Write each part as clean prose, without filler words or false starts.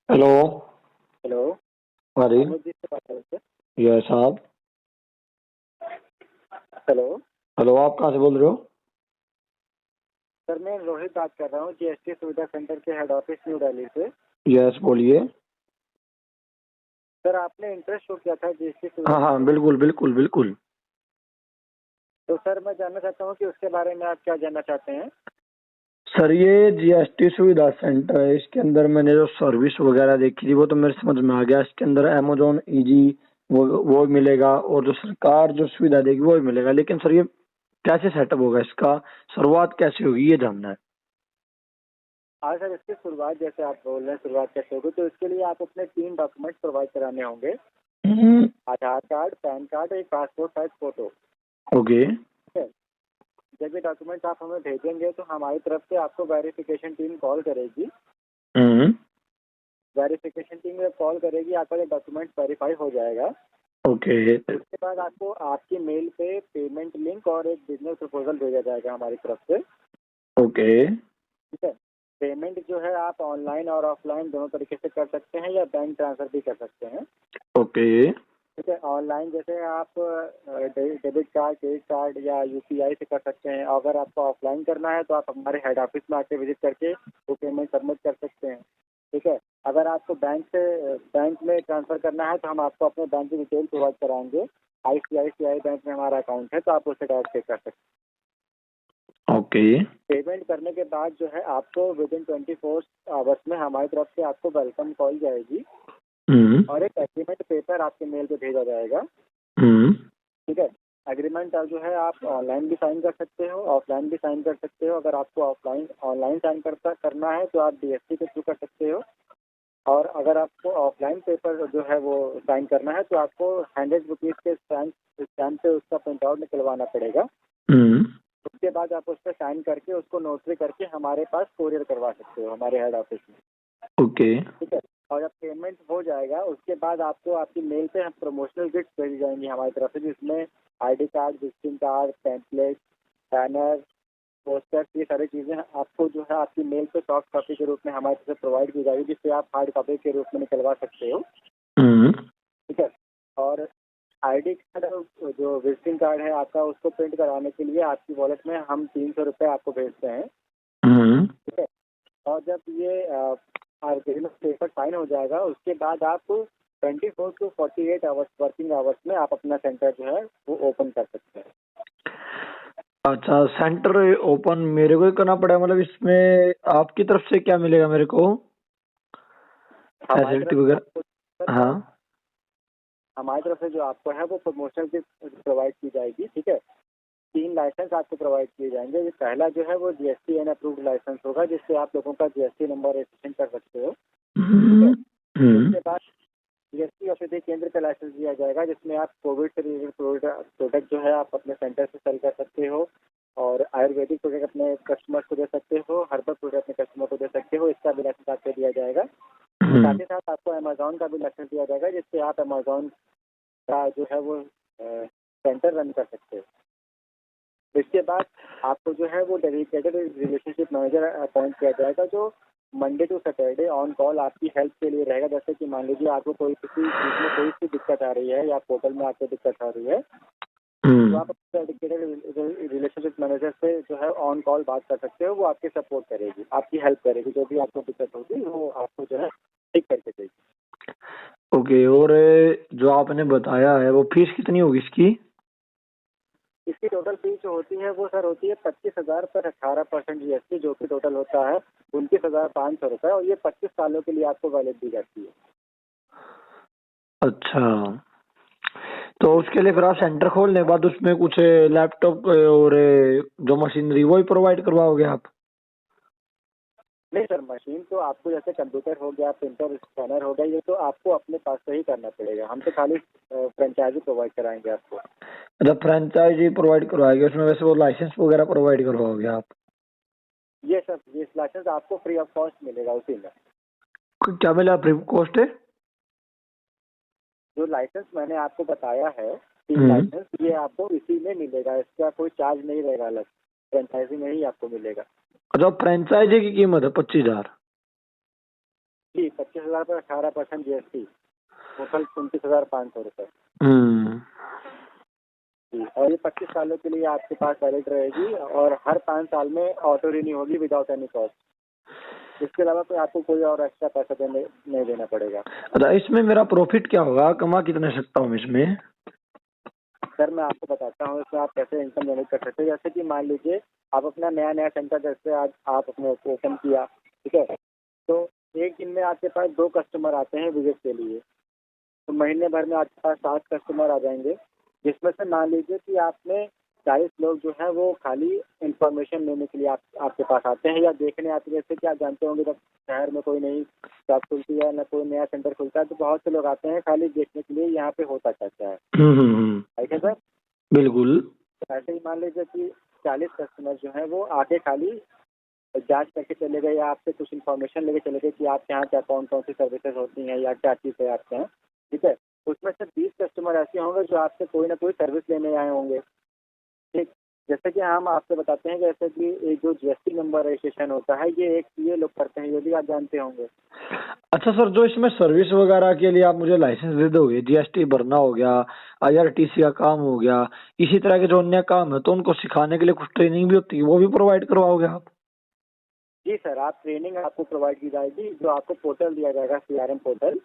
Hello. Hello. अरे अनुज जी से बात कर रहे थे। ये साहब। हेलो हेलो, आप कहाँ से बोल रहे हो? सर, मैं रोहित बात कर रहा हूँ जीएसटी सुविधा सेंटर के हेड ऑफिस न्यू दिल्ली से। यस, बोलिए। सर, आपने इंटरेस्ट शो किया था जीएसटी सुविधा हाँ हाँ, सेंटर में। बिल्कुल बिल्कुल बिल्कुल। तो सर, मैं जानना चाहता हूँ कि उसके बारे में आप क्या जानना चाहते हैं। सर, ये जीएसटी सुविधा सेंटर है, इसके अंदर मैंने जो सर्विस वगैरह देखी थी वो तो मेरे समझ में आ गया। इसके अंदर अमेजोन इजी वो मिलेगा, और जो सरकार जो सुविधा देगी वो भी मिलेगा। लेकिन सर, ये कैसे सेटअप होगा, इसका शुरुआत कैसे होगी, ये जानना है। आज सर, इसकी शुरुआत जैसे आप बोल रहे हैं शुरुआत कैसे होगी, तो इसके लिए आप अपने 3 डॉक्यूमेंट प्रोवाइड कराने होंगे। हम्म। आधार कार्ड, पैन कार्ड, एक पासपोर्ट साइज फोटो। ओके। ठीक है। जब ये डॉक्यूमेंट आप हमें भेजेंगे तो हमारी तरफ से आपको वेरिफिकेशन टीम कॉल करेगी। हम्म। वेरिफिकेशन टीम जब कॉल करेगी, आपका ये डॉक्यूमेंट वेरीफाई हो जाएगा। ओके। उसके बाद आपको आपकी मेल पे पेमेंट लिंक और एक बिजनेस प्रपोजल भेजा जाएगा हमारी तरफ से। ओके। ठीक है। पेमेंट जो है आप ऑनलाइन और ऑफलाइन दोनों तरीके से कर सकते हैं या बैंक ट्रांसफर भी कर सकते हैं। ओके। ठीक है। ऑनलाइन जैसे आप डेबिट कार्ड, क्रेडिट कार्ड या यूपीआई से कर सकते हैं। अगर आपको ऑफलाइन करना है तो आप हमारे हेड ऑफिस में आके विजिट करके वो पेमेंट सबमिट कर सकते हैं। ठीक है। अगर आपको बैंक में ट्रांसफर करना है तो हम आपको अपने बैंक की डिटेल प्रोवाइड कराएंगे। आईसीआईसीआई बैंक में हमारा अकाउंट है, तो आप उससे डायरेक्ट पे कर सकते हैं। ओके। पेमेंट करने के बाद जो है आपको विद इन 24 आवर्स में हमारी तरफ से आपको वेलकम कॉल जाएगी हम्म। और एक एग्रीमेंट पेपर आपके मेल पे भेजा जाएगा। हम्म। ठीक है। एग्रीमेंट जो है आप ऑनलाइन भी साइन कर सकते हो, ऑफलाइन भी साइन कर सकते हो। अगर आपको ऑनलाइन साइन करना है तो आप डीएसटी के थ्रू कर सकते हो। और अगर आपको ऑफलाइन पेपर जो है वो साइन करना है तो आपको 100 रुपीज़ के स्टैम्प से उसका प्रिंट आउट निकलवाना पड़ेगा। हम्म। उसके बाद आप उस पर साइन करके उसको नोटरी करके हमारे पास कोरियर करवा सकते हो हमारे हेड ऑफिस में। ओके। ठीक है। और जब पेमेंट हो जाएगा उसके बाद आपको आपकी मेल पे हम प्रमोशनल गिफ्ट भेजी जाएंगी हमारी तरफ से, जिसमें ID card, visiting card, pamphlet, banner, poster, ये सारी चीज़ें आपको जो है आपकी मेल पे सॉफ्ट कॉपी के रूप में हमारी तरफ से प्रोवाइड की जाएगी, जिससे आप हार्ड कॉपी के रूप में निकलवा सकते हो। हम्म। ठीक है। और आईडी कार्ड जो विजिटिंग कार्ड है आपका, उसको प्रिंट कराने के लिए आपकी वॉलेट में हम 300 रुपये आपको भेजते हैं। हम्म। ठीक है। और जब ये एग्रीमेंट पेपर साइन हो जाएगा उसके बाद आप 24 टू 48 आवर्स वर्किंग आवर्स में आप अपना सेंटर जो है वो ओपन कर सकते हैं। अच्छा, सेंटर ओपन मेरे को ही करना पड़ेगा? मतलब इसमें आपकी तरफ से क्या मिलेगा मेरे को, हमारी फैसिलिटी तरफ से वगैरह? आपको हाँ। हमारी तरफ से जो आपको है वो प्रमोशन की प्रोवाइड की जाएगी। ठीक है। 3 लाइसेंस आपको प्रोवाइड किए जाएंगे। ये पहला जो है वो जीएसटी एन अप्रूव्ड लाइसेंस होगा, जिससे आप लोगों का जीएसटी नंबर रजिस्ट्रेशन कर सकते हो। ठीक है। हम्म। हम्म। उसके बाद जीएसटी औषधि केंद्र का लाइसेंस दिया जाएगा, जिसमें आप कोविड से रिलेटेड प्रोडक्ट जो है आप अपने सेंटर से सेल कर सकते हो। और आयुर्वेदिक प्रोडक्ट अपने कस्टमर को दे सकते हो, हर्बल प्रोडक्ट अपने कस्टमर को दे सकते हो। इसका भी लाइसेंस आपको दिया जाएगा। साथ ही साथ आपको अमेजोन का भी लाइसेंस दिया जाएगा, जिससे आप अमेजोन का जो है वो सेंटर रन कर सकते हो। इसके बाद आपको जो है वो डेडिकेटेड रिलेशनशिप मैनेजर अपॉइंट किया जाएगा, जो Monday to Saturday on call आपकी हेल्प के लिए रहेगा। जैसे कि मान लीजिए आपको कोई किसी चीज़ में कोई सी दिक्कत आ रही है या पोर्टल में आपको दिक्कत आ रही है, तो आप डेडिकेटेड रिलेशनशिप मैनेजर से जो है ऑन कॉल बात कर सकते हो। वो आपकी सपोर्ट करेगी, आपकी हेल्प करेगी। जो भी आपको दिक्कत होगी वो आपको जो है ठीक करके देगी। ओके। और जो आपने बताया है वो फीस कितनी होगी इसकी? इसकी टोटल फीस जो होती है वो सर होती है 25,000 पर 18% जीएसटी, जो कि टोटल होता है 29,500 रुपये। और ये 25 सालों के लिए आपको वैलिड दी जाती है। अच्छा, तो उसके लिए फिर आप सेंटर खोलने के बाद उसमें कुछ लैपटॉप और जो मशीनरी वो ही प्रोवाइड करवाओगे आप? नहीं सर, मशीन तो आपको जैसे कंप्यूटर हो गया, प्रिंटर, स्कैनर हो गया, ये तो आपको अपने पास से ही करना पड़ेगा। हम तो खाली फ्रेंचाइजी प्रोवाइड कराएंगे आपको। मतलब फ्रेंचाइजी प्रोवाइड करवाएंगे, उसमें वैसे वो लाइसेंस वगैरह प्रोवाइड करवाओगे आप? ये सर, ये लाइसेंस आपको फ्री ऑफ कॉस्ट मिलेगा उसी में। क्या मिला, फ्री कॉस्ट है? जो लाइसेंस मैंने आपको बताया है 3 लाइसेंस, ये आपको इसी में मिलेगा। इसका कोई चार्ज नहीं रहेगा अलग, फ्रेंचाइजी में ही आपको मिलेगा। अच्छा, फ्रेंचाइजी की कीमत है 25,000? जी 25,000 पर 18% GST, टोटल 29,500 रुपये। जी, और ये 25 सालों के लिए आपके पास वैलिड रहेगी और हर 5 साल में ऑटो रिन्यू होगी विदाउट एनी कॉस्ट। इसके अलावा कोई आपको कोई और एक्स्ट्रा पैसा नहीं देना पड़ेगा। अच्छा, इसमें मेरा प्रॉफिट क्या होगा, कमा कितने सकता हूँ इसमें? सर मैं आपको बताता हूँ इसमें आप कैसे इनकम जनरेट कर सकते हैं। जैसे कि मान लीजिए आप अपना नया सेंटर जैसे आज आप अपने ओपन किया, ठीक है, तो एक दिन में आपके पास 2 कस्टमर आते हैं विजिट के लिए, तो महीने भर में आपके पास 7 कस्टमर आ जाएंगे, जिसमें से मान लीजिए कि आपने 40 लोग जो है वो खाली इंफॉर्मेशन लेने के लिए आपके पास आते हैं या देखने आते हैं। जैसे कि आप जानते होंगे जब शहर में कोई नई शॉप खुलती है ना कोई नया सेंटर खुलता है तो बहुत से लोग आते हैं खाली देखने के लिए यहाँ पे होता क्या है। ठीक है सर, बिल्कुल। तो ऐसे ही मान लीजिए कि 40 कस्टमर जो है वो आके खाली जांच करके चले गए या आपसे कुछ इन्फॉर्मेशन लेके चले गए कि आपके यहाँ क्या कौन कौन सी सर्विसेज होती हैं या क्या चीज़ है आपके यहाँ, ठीक है। उसमें से 20 कस्टमर ऐसे होंगे जो आपसे कोई ना कोई सर्विस लेने आए होंगे, ठीक। जैसे कि हम आपसे बताते हैं जैसे कि एक जो GST नंबर रजिस्ट्रेशन होता है ये लोग करते हैं, ये भी आप जानते होंगे। अच्छा सर, जो इसमें सर्विस वगैरह के लिए आप मुझे लाइसेंस दे दोगे, GST भरना हो गया, IRTC का काम हो गया, इसी तरह के जो अन्य काम है तो उनको सिखाने के लिए कुछ ट्रेनिंग भी होती है, वो भी प्रोवाइड करवाओगे आप? जी सर, आप ट्रेनिंग आपको प्रोवाइड की जाएगी, जो आपको पोर्टल दिया जाएगा CRM पोर्टल,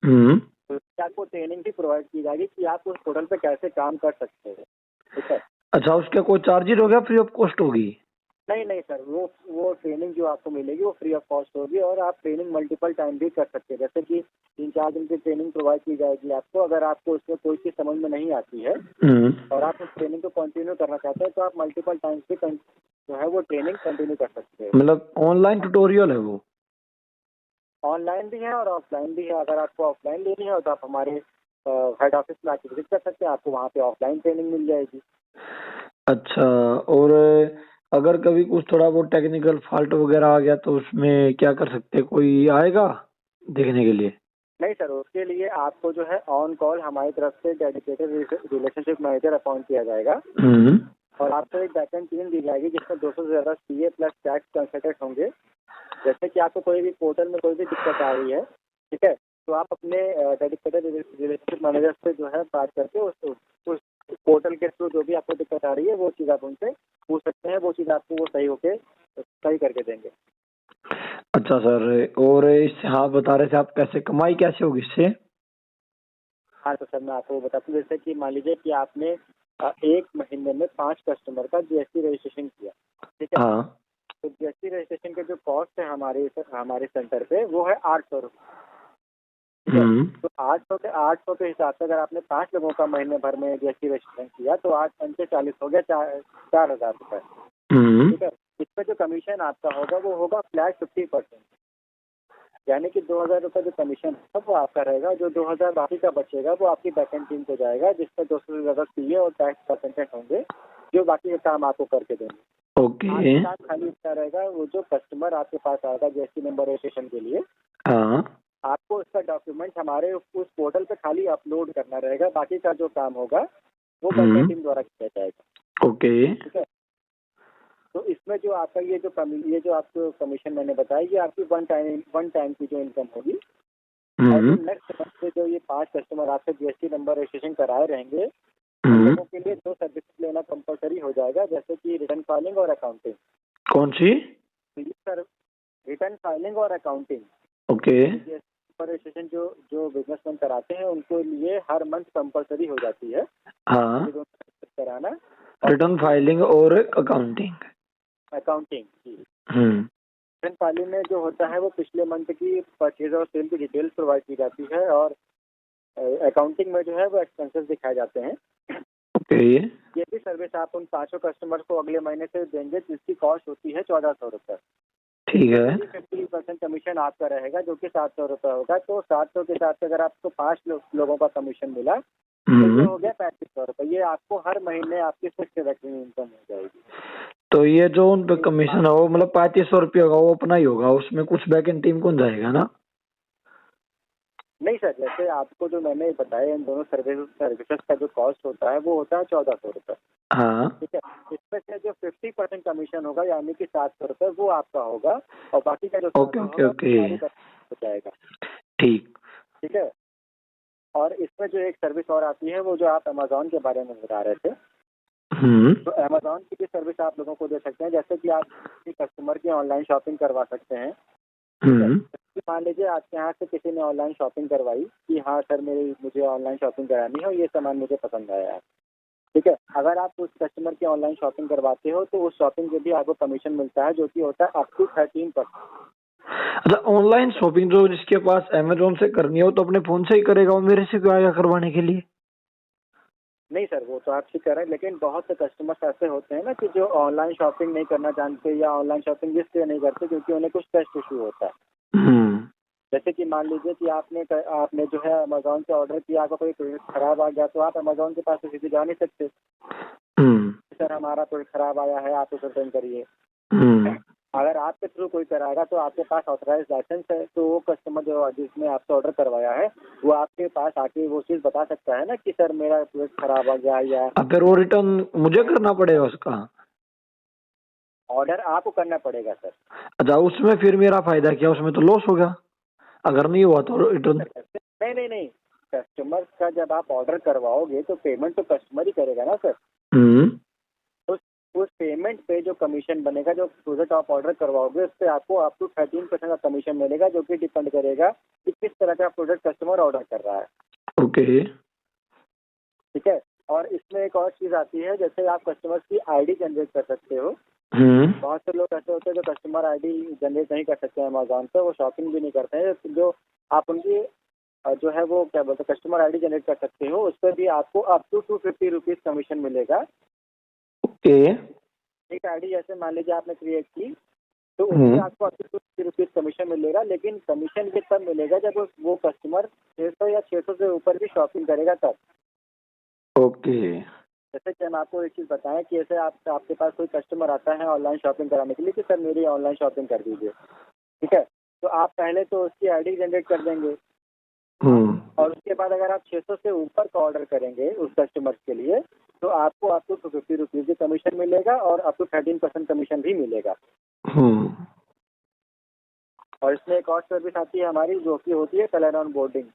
तो आपको ट्रेनिंग भी प्रोवाइड की जाएगी कि आप उस पोर्टल पे कैसे काम कर सकते हैं, ठीक है। अच्छा, उसका कोई चार्जेस होगा, फ्री ऑफ कॉस्ट होगी? नहीं सर, वो ट्रेनिंग जो आपको मिलेगी वो फ्री ऑफ कॉस्ट होगी और आप ट्रेनिंग मल्टीपल टाइम भी कर सकते हैं। जैसे कि 3-4 दिन की ट्रेनिंग प्रोवाइड की जाएगी आपको। अगर आपको उसमें कोई चीज़ समझ में नहीं आती है और आप उस ट्रेनिंग को कंटिन्यू करना चाहते हैं तो आप मल्टीपल टाइम्स भी जो है वो ट्रेनिंग कंटिन्यू कर सकते हैं। मतलब ऑनलाइन ट्यूटोरियल है वो? ऑनलाइन भी है और ऑफलाइन भी है। अगर आपको ऑफलाइन लेनी है तो आप हमारे हेड ऑफिस में आके विजिट कर सकते हैं, आपको वहाँ पे ऑफलाइन ट्रेनिंग मिल जाएगी। अच्छा, और अगर कभी कुछ थोड़ा बहुत टेक्निकल फॉल्ट वगैरह आ गया तो उसमें क्या कर सकते हैं, कोई आएगा देखने के लिए? नहीं सर, उसके लिए आपको जो है ऑन कॉल हमारी तरफ से डेडिकेटेड रिलेशनशिप मैनेजर अपॉइंट किया जाएगा और आपको एक बैकएंड टीम दी जाएगी जिसमें 200 से ज़्यादा CA प्लस टैक्स कंसल्टेंट होंगे। जैसे कि आपको कोई भी पोर्टल में कोई भी दिक्कत आ रही है, ठीक है, तो आप अपने डेडिकेटेड रिलेशनशिप मैनेजर से जो है बात करके उस पोर्टल के थ्रू जो भी आपको दिक्कत आ रही है वो चीज़ आप उनसे पूछ सकते हैं, वो चीज़ आपको वो सही करके देंगे। अच्छा सर, और इससे हाँ बता रहे थे आप कैसे कमाई कैसे होगी इससे? हाँ तो सर मैं आपको बताता हूँ, जैसे कि मान लीजिए कि आपने एक महीने में 5 कस्टमर का GST रजिस्ट्रेशन किया, ठीक है। हाँ। तो GST रजिस्ट्रेशन के जो कॉस्ट है हमारे सेंटर पे वो है 800 रुपये, ठीक है। तो 800 के हिसाब से अगर आपने 5 लोगों का महीने भर में GST रजिस्ट्रेशन किया तो 8 पंचे 40 हो गया 4,000 रुपये, ठीक है। इसमें जो कमीशन आपका होगा वो होगा फ्लैट 50%, यानी कि 2,000 रुपये जो कमीशन है वो आपका रहेगा। जो 2,000 बाकी का बचेगा वो आपकी बैकएंड टीम को जाएगा जिसमें 200 से ज़्यादा CA और टैक्स परसेंटेज होंगे जो बाकी का काम आपको करके देंगे। ओके। काम खाली इतना रहेगा, वो जो कस्टमर आपके पास आएगा GST नंबर रजिस्ट्रेशन के लिए, हाँ। आपको उसका डॉक्यूमेंट हमारे उस पोर्टल पे खाली अपलोड करना रहेगा, बाकी का जो काम होगा वो बैकएंड टीम द्वारा किया जाएगा। ओके। ठीक है, तो इसमें जो आपका ये जो आपको कमीशन मैंने बताया ये आपकी वन टाइम की जो इनकम होगी। और नेक्स्ट मंथ से जो ये 5 कस्टमर आपसे GST नंबर रजिस्ट्रेशन कराए रहेंगे उन लोगों के लिए 2 सर्विसेज लेना कंपलसरी हो जाएगा, जैसे कि रिटर्न फाइलिंग और अकाउंटिंग। कौन सी? सर, रिटर्न फाइलिंग और अकाउंटिंग। ओके। रजिस्ट्रेशन जो बिजनेसमैन कराते हैं उनको लिए हर मंथ कंपलसरी हो जाती है हाँ, कराना। रिटर्न फाइलिंग और अकाउंटिंग। जी। रिटर्न फाइलिंग में जो होता है वो पिछले मंथ की परचेज और सेल की डिटेल्स प्रोवाइड की जाती है और अकाउंटिंग में जो है वो एक्सपेंसेस दिखाए जाते हैं। ओके। ये भी सर्विस आप उन 500 कस्टमर को अगले महीने से देंगे जिसकी कॉस्ट होती है 1,400 रुपये। ठीक है। 50% कमीशन आपका रहेगा जो कि 700 रुपये होगा। तो 700 के साथ अगर आपको 5 लोगों का कमीशन मिला तो ये हो गया 3500 रुपये। ये आपको हर महीने आपकी फिक्स रेकरिंग इनकम हो जाएगी। तो ये जो उन पे कमीशन है वो मतलब 3500 रुपये होगा, वो अपना ही होगा, उसमें कुछ बैकएंड टीम कौन जाएगा ना? नहीं सर, जैसे आपको जो मैंने बताया इन दोनों सर्विसेज का जो कॉस्ट होता है वो होता है 1,400 रुपये। हाँ। ठीक है, इसमें से जो 50% कमीशन होगा यानी कि 700 रुपये वो आपका होगा और बाकी का जो ओके ओके ओके हो जाएगा। ठीक। ठीक है। और इसमें जो एक सर्विस और आती है, वो जो आप अमेजोन के बारे में बता रहे थे, तो अमेजोन की भी सर्विस आप लोगों को दे सकते हैं। जैसे कि आप किसी कस्टमर की ऑनलाइन शॉपिंग करवा सकते हैं। ठीक है। तो मान लीजिए आपके यहाँ से किसी ने ऑनलाइन शॉपिंग करवाई कि हाँ सर मुझे ऑनलाइन शॉपिंग करानी है और ये सामान मुझे पसंद आया है। ठीक है। अगर आप उस कस्टमर की ऑनलाइन शॉपिंग करवाते हो तो उस शॉपिंग के भी आपको कमीशन मिलता है, जो कि होता है अप टू 13%। अच्छा, ऑनलाइन शॉपिंग जो जिसके पास अमेजोन से करनी हो तो अपने फोन से ही करेगा, वो मेरे से क्यों आएगा करवाने के लिए? नहीं सर, वो तो आप ठीक कर रहे हैं, लेकिन बहुत से कस्टमर्स ऐसे होते हैं ना कि जो ऑनलाइन शॉपिंग नहीं करना जानते, या ऑनलाइन शॉपिंग इसलिए नहीं करते क्योंकि उन्हें कुछ ट्रस्ट इशू होता है। हम्म। जैसे कि मान लीजिए कि आपने जो है अमेजोन से ऑर्डर किया, आपका कोई प्रोडक्ट खराब आ गया, तो आप अमेजोन के पास तो सीधे जा नहीं सकते, हम्म। सर हमारा प्रोडक्ट खराब आया है, आप उसे रिटर्न करिए। हम्म। अगर आपके थ्रू कोई कराएगा तो आपके पास ऑथराइज लाइसेंस है, तो वो कस्टमर जो जिसने आपसे ऑर्डर करवाया है, वो आपके पास आके वो चीज़ बता सकता है ना कि सर मेरा प्रोडक्ट खराब आ गया, या अब फिर वो रिटर्न मुझे करना पड़ेगा उसका? ऑर्डर आपको करना पड़ेगा सर। अच्छा, उसमें फिर मेरा फायदा क्या? उसमें तो लॉस होगा अगर नहीं हुआ तो रिटर्न। नहीं नहीं नहीं, कस्टमर का जब आप ऑर्डर करवाओगे तो पेमेंट तो कस्टमर ही करेगा ना सर। हम्म। उस उस पेमेंट पे जो कमीशन बनेगा, जो प्रोडक्ट आप ऑर्डर करवाओगे, उस पर आपको अप टू 13% का कमीशन मिलेगा, जो कि डिपेंड करेगा कि किस तरह का प्रोडक्ट कस्टमर ऑर्डर कर रहा है। ओके। ठीक है। और इसमें एक और चीज़ आती है, जैसे आप कस्टमर की आईडी जनरेट कर सकते हो। हम्म। बहुत से लोग ऐसे होते हैं जो कस्टमर आईडी जनरेट नहीं कर सकते हैं अमेजोन पे, वो शॉपिंग भी नहीं करते हैं। जो आप उनकी जो है वो क्या बोलते हैं, कस्टमर आईडी जनरेट कर सकते हो, उस पर भी आपको अप टू 250 रुपीज़ कमीशन मिलेगा। ओके। एक आईडी जैसे मान लीजिए आपने क्रिएट की, तो उसमें हम्म। आपको अप टू 250 रुपीज़ कमीशन मिलेगा, लेकिन कमीशन ये तब मिलेगा जब वो कस्टमर 600 या 600 से ऊपर भी शॉपिंग करेगा तब। ओके। जैसे कि हम आपको एक चीज़ बताएं कि ऐसे आपके पास कोई कस्टमर आता है ऑनलाइन शॉपिंग कराने के लिए कि सर मेरी ऑनलाइन शॉपिंग कर दीजिए। ठीक है। तो आप पहले तो उसकी आईडी जनरेट कर देंगे, और उसके बाद अगर आप 600 से ऊपर का ऑर्डर करेंगे उस कस्टमर के लिए, तो आपको अप टू 250 रुपीज़ की कमीशन मिलेगा, और अप टू 13% कमीशन भी मिलेगा। हम्म। और इसमें एक और सर्विस आती है हमारी, जो कि होती है कलर ऑन बोर्डिंग।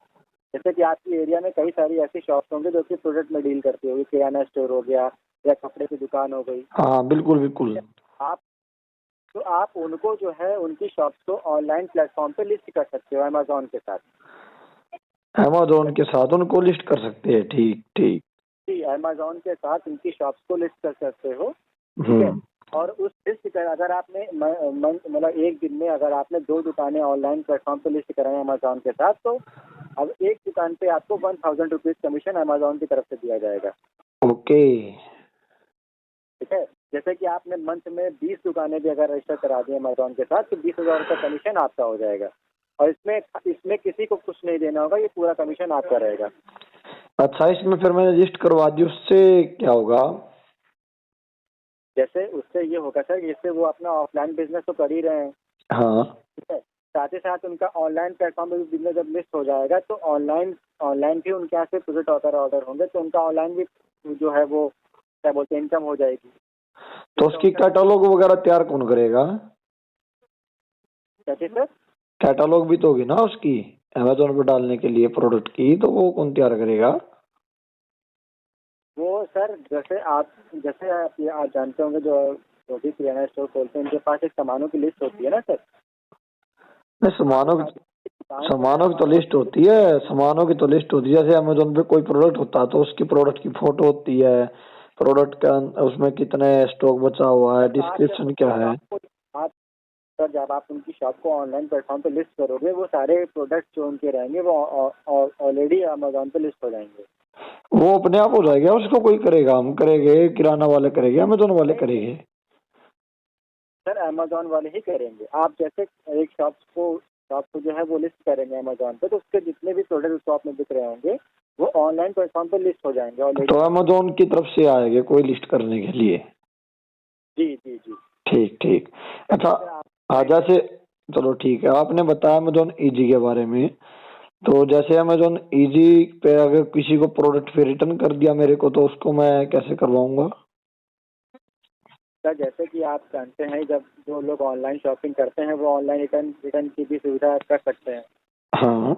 जैसे कि आपकी एरिया में कई सारी ऐसी शॉप्स होंगे जो कि प्रोडक्ट में डील करती होगी, किराना स्टोर हो गया या कपड़े की दुकान हो गई। हाँ, बिल्कुल बिल्कुल। आप तो आप उनको जो है उनकी शॉप्स को ऑनलाइन प्लेटफॉर्म पे लिस्ट कर सकते हो अमेजोन के साथ। अमेजोन के साथ उनको लिस्ट कर सकते हैं? ठीक ठीक। जी, अमेजोन के साथ उनकी शॉप्स को लिस्ट कर सकते हो। ठीक है। और उस लिस्ट का अगर आपने मतलब एक दिन में अगर आपने 2 दुकानें ऑनलाइन प्लेटफॉर्म पे लिस्ट कराई अमेजोन के साथ, तो अब एक दुकान पे आपको 1000 रुपीज़ कमीशन अमेजोन की तरफ से दिया जाएगा। ओके। ठीक है। जैसे कि आपने मंथ में 20 दुकानें भी अगर रजिस्टर करा दी अमेजोन के साथ, तो 20,000 रुपये कमीशन आपका हो जाएगा। और इसमें इसमें किसी को कुछ नहीं देना होगा, ये पूरा कमीशन आपका रहेगा। अच्छा, इसमें फिर मैंने रजिस्टर करवा दी, उससे क्या होगा? जैसे उससे ये होगा सर, इससे वो अपना ऑफलाइन बिजनेस तो कर ही रहे हैं। हाँ। ठीक है। साथ ही साथ उनका ऑनलाइन प्लेटफॉर्म पे भी बिजनेस जब लिस्ट हो जाएगा, तो ऑनलाइन ऑनलाइन भी उनके यहाँ से प्रोडक्ट ऑर्डर होंगे, तो उनका ऑनलाइन भी जो है वो क्या बोलते हैं इनकम हो जाएगी। तो उसकी कैटलॉग वगैरह तैयार कौन करेगा? क्या चीज़ सर? कैटलॉग भी तो होगी ना उसकी, अमेजोन पर डालने के लिए प्रोडक्ट की, तो वो कौन तैयार करेगा? वो सर जैसे आप जानते होंगे, जो भी किराना स्टोर खोलते हैं उनके पास एक सामानों की लिस्ट होती है ना सर। नहीं, सामानों की तो लिस्ट होती है, सामानों की तो लिस्ट होती है। जैसे अमेजोन पे कोई प्रोडक्ट होता है तो उसकी प्रोडक्ट की फोटो होती है, प्रोडक्ट का उसमें कितने स्टॉक बचा हुआ है, डिस्क्रिप्शन क्या है। आप सर जब आप उनकी शॉप को ऑनलाइन प्लेटफॉर्म पे लिस्ट करोगे, वो सारे प्रोडक्ट जो उनके रहेंगे वो ऑलरेडी अमेजोन पे लिस्ट हो जाएंगे। वो अपने आप हो जाएगा? उसको कोई करेगा? हम करेंगे, किराना वाले करेंगे, अमेजोन वाले करेंगे? सर अमेजोन वाले ही करेंगे। आप जैसे एक शॉप को जो है वो लिस्ट करेंगे अमेजोन पे, तो उसके जितने भी प्रोडक्ट शॉप में बिक रहे होंगे वो ऑनलाइन प्लेटफॉर्म पे लिस्ट हो जाएंगे ऑलरेडी। तो अमेजोन की तरफ से आएंगे कोई लिस्ट करने के लिए? जी जी जी। ठीक ठीक। अच्छा, जैसे चलो ठीक है, आपने बताया अमेजोन इजी के बारे में। तो जैसे अमेजोन इजी पे अगर किसी को प्रोडक्ट फिर रिटर्न कर दिया मेरे को, तो उसको मैं कैसे करवाऊंगा? सर जैसे कि आप जानते हैं, जब जो लोग ऑनलाइन शॉपिंग करते हैं वो ऑनलाइन रिटर्न रिटर्न की भी सुविधा कर सकते हैं। हाँ।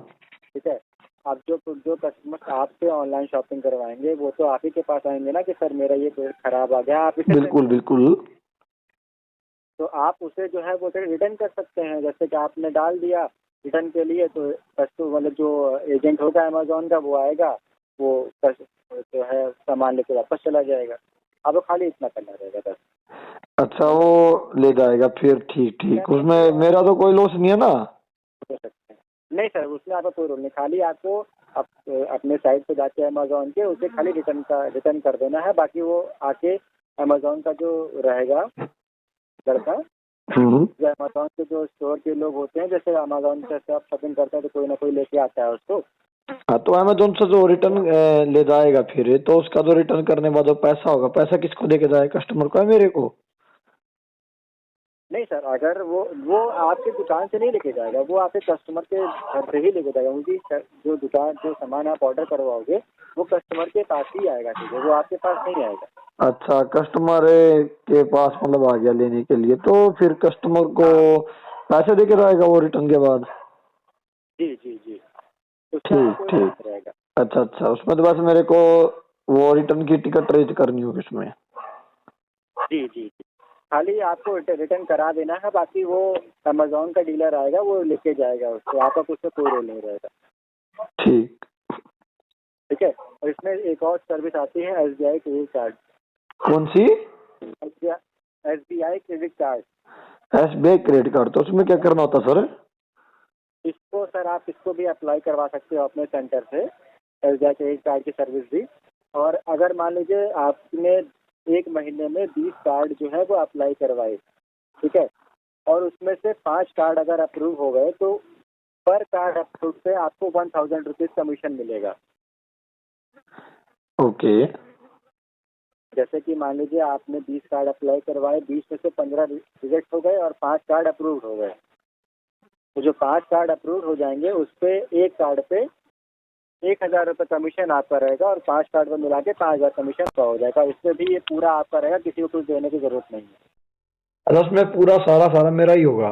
जो कस्टमर आपसे ऑनलाइन शॉपिंग करवाएंगे वो तो आप ही के पास आएंगे ना कि सर मेरा ये प्रोडक्ट खराब आ गया, आप इसे बिल्कुल बिल्कुल। तो आप उसे जो है वो रिटर्न कर सकते हैं। जैसे कि आपने डाल दिया रिटर्न के लिए, तो मतलब जो एजेंट होगा अमेजोन का वो आएगा, वो जो है सामान लेके वापस चला जाएगा। आपको खाली इतना करना रहेगा बस। अच्छा, वो ले जाएगा फिर। ठीक ठीक, उसमें मेरा तो कोई लॉस नहीं है ना? हो सकते हैं। नहीं सर, उसमें आपका कोई रोल नहीं, खाली आपको अपने साइट पे जाके अमेजोन के उसे खाली रिटर्न कर देना है। बाकी वो आके अमेजोन का जो रहेगा लड़का, जो अमेजोन के जो स्टोर के लोग होते हैं, जैसे अमेजोन से आप शॉपिंग करते हैं तो कोई ना कोई लेके आता है उसको। हाँ, तो अमेजोन से जो रिटर्न ले जाएगा फिर, तो उसका जो रिटर्न करने बाद जो पैसा होगा, पैसा किसको देके जाएगा? कस्टमर को है मेरे को? नहीं सर, अगर वो आपकी दुकान से नहीं लेके जाएगा, वो आपके कस्टमर के घर से ही लेके जाएगा। उनकी जो दुकान, जो सामान आप ऑर्डर करवाओगे वो कस्टमर के पास ही आएगा, ठीक है, वो आपके पास नहीं आएगा। अच्छा, कस्टमर के पास मतलब आ गया लेने के लिए, तो फिर कस्टमर को हाँ पैसे देके जाएगा वो रिटर्न के बाद? जी जी जी, उसका ठीक कोई ठीक। नहीं रहेगा। अच्छा अच्छा, उसमें तो बस मेरे को वो रिटर्न की टिकट रेज करनी होगी उसमें। जी जी जी, खाली आपको रिटर्न करा देना है। बाकी वो अमेजोन का डीलर आएगा, वो लेके जाएगा उसको, आपका उससे कोई रोल नहीं रहेगा। ठीक। ठीक है। और इसमें एक और सर्विस आती है, SBI क्रेडिट कार्ड। कौन सी? SBI credit card. SBI credit card, तो उसमें क्या करना होता सर? इसको सर आप इसको भी अप्लाई करवा सकते हो अपने सेंटर से, SBI क्रेडिट कार्ड की सर्विस भी। और अगर मान लीजिए आपने एक महीने में 20 कार्ड जो है वो अप्लाई करवाए, ठीक है, और उसमें से 5 कार्ड अगर अप्रूव हो गए, तो पर कार्ड अप्रूव पे आपको 1000 रुपीज कमीशन मिलेगा। ओके। जैसे कि मान लीजिए आपने 20 कार्ड अप्लाई करवाए, 20 में से 15 रिजेक्ट हो गए और 5 कार्ड अप्रूव हो गए, तो जो 5 कार्ड अप्रूव हो जाएंगे उस पे एक कार्ड पे 1000 रुपये कमीशन आपका रहेगा, और 5 कार्ड में मिला के 5000 कमीशन का हो जाएगा। इसमें भी ये पूरा आपका रहेगा, किसी को कुछ देने की जरूरत नहीं है। अच्छा, उसमें पूरा सारा सारा मेरा ही होगा?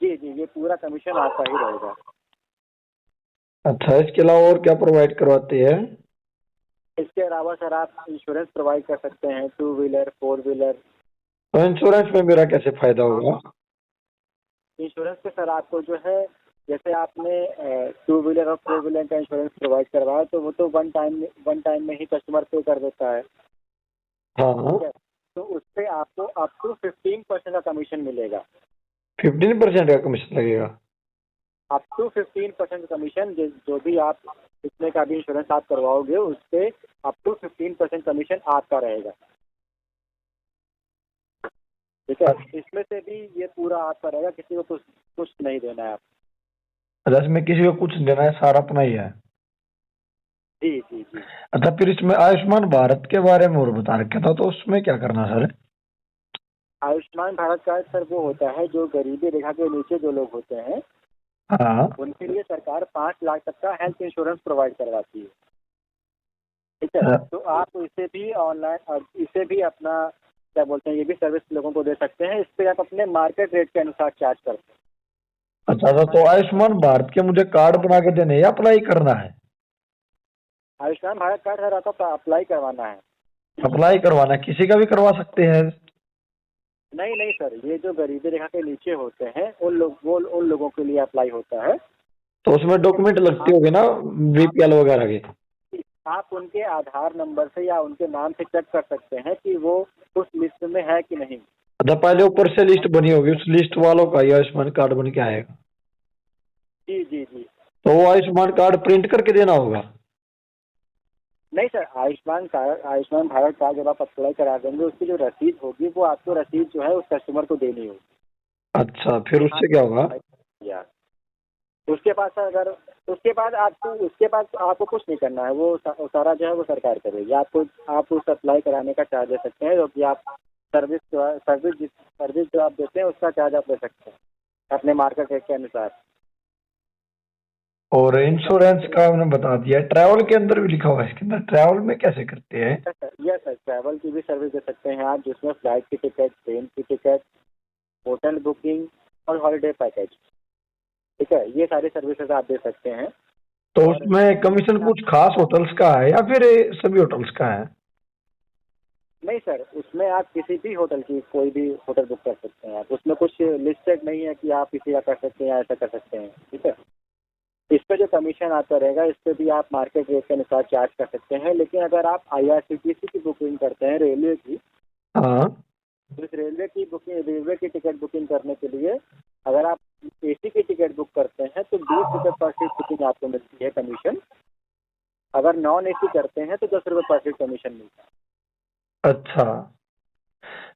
जी जी, ये पूरा कमीशन आपका ही रहेगा। अच्छा, इसके अलावा और क्या प्रोवाइड करवाते हैं? इसके अलावा सर आप इंश्योरेंस प्रोवाइड कर सकते हैं, 2 व्हीलर 4 व्हीलर। तो इंश्योरेंस में मेरा कैसे फायदा होगा? इंश्योरेंस पे सर आपको जो है, जैसे आपने 2 व्हीलर और 4 व्हीलर का इंश्योरेंस प्रोवाइड करवाया, तो वो तो वन टाइम में ही कस्टमर पे कर देता है। हाँ। ठीक है, तो उस पर आपको अप टू 15% का कमीशन मिलेगा। 15% का कमीशन लगेगा? अप टू 15% कमीशन, जो भी आप जितने का भी इंश्योरेंस आप करवाओगे उस पे अप टू 15% कमीशन आपका रहेगा। ठीक है, इसमें से भी ये पूरा आपका रहेगा, किसी को कुछ नहीं देना है आप। अच्छा, इसमें किसी को कुछ देना है, सारा अपना ही है? जी जी जी। अच्छा, फिर इसमें आयुष्मान भारत के बारे में और बता रखा था, तो उसमें क्या करना sir? Ayushman Bharat card sir वो होता है जो गरीबी रेखा के नीचे जो लोग होते हैं, हाँ। उनके लिए सरकार 5 लाख तक का हेल्थ इंश्योरेंस प्रोवाइड करवाती है। ठीक है, तो आप इसे भी ऑनलाइन और इसे भी अपना क्या बोलते हैं, ये भी सर्विस लोगों को दे सकते हैं। इस पे आप अपने मार्केट रेट के अनुसार चार्ज करते हैं। अच्छा अच्छा, तो आयुष्मान भारत के मुझे कार्ड बना के देने या अप्लाई करना है? आयुष्मान भारत कार्ड सर आपको अप्लाई करवाना है। अप्लाई करवाना है, किसी का भी करवा सकते हैं? नहीं नहीं सर, ये जो गरीबी रेखा के नीचे होते हैं उन लोगों के लिए अप्लाई होता है। तो उसमें डॉक्यूमेंट लगते होंगे ना, BPL वगैरह के? आप उनके आधार नंबर से या उनके नाम से चेक कर सकते हैं कि वो उस लिस्ट में है कि नहीं। अच्छा, पहले ऊपर से लिस्ट बनी होगी, उस लिस्ट वालों का ही आयुष्मान कार्ड बन के आएगा? जी जी जी। तो वो आयुष्मान कार्ड प्रिंट करके देना होगा? नहीं सर, आयुष्मान भारत कार्ड जब आप अप्लाई करा देंगे, उसकी जो रसीद होगी वो आपको रसीद जो है उस कस्टमर को देनी होगी। अच्छा, फिर उससे क्या होगा? यार उसके बाद सर, अगर उसके बाद आपको कुछ नहीं करना है, वो सारा जो है वो सरकार करेगी। आप उस अप्लाई कराने का चार्ज ले सकते हैं, जो कि आप सर्विस जो आप देते हैं उसका चार्ज आप ले सकते हैं अपने मार्केट रेट के अनुसार। और इंश्योरेंस का हमने बता दिया, ट्रैवल के अंदर भी लिखा हुआ है, इसके अंदर ट्रैवल में कैसे करते हैं? यस सर, ट्रैवल की भी सर्विस दे सकते हैं आप, जिसमें फ्लाइट की टिकट, ट्रेन की टिकट, होटल बुकिंग और हॉलीडे पैकेज। ठीक है, ये सारी सर्विसेज आप दे सकते हैं। तो और उसमें कमीशन कुछ खास होटल्स का है या फिर सभी होटल्स का है? नहीं सर, उसमें आप किसी भी होटल की कोई भी होटल बुक कर सकते हैं आप, उसमें कुछ लिस्टेड नहीं है कि आप इसे या कर सकते हैं या ऐसा कर सकते हैं, ठीक है। इस पे जो कमीशन आता रहेगा इस पे भी आप मार्केट रेट के अनुसार चार्ज कर सकते हैं, लेकिन अगर आप आईआरसीटीसी की बुकिंग करते हैं रेलवे की, हाँ। तो इस रेलवे की टिकट बुकिंग करने के लिए अगर आप एसी की टिकट बुक करते हैं तो 20 रुपये पर सीट बुकिंग आपको मिलती है कमीशन। अगर नॉन एसी करते हैं तो 10 रुपये पर सीट कमीशन मिलता है। अच्छा,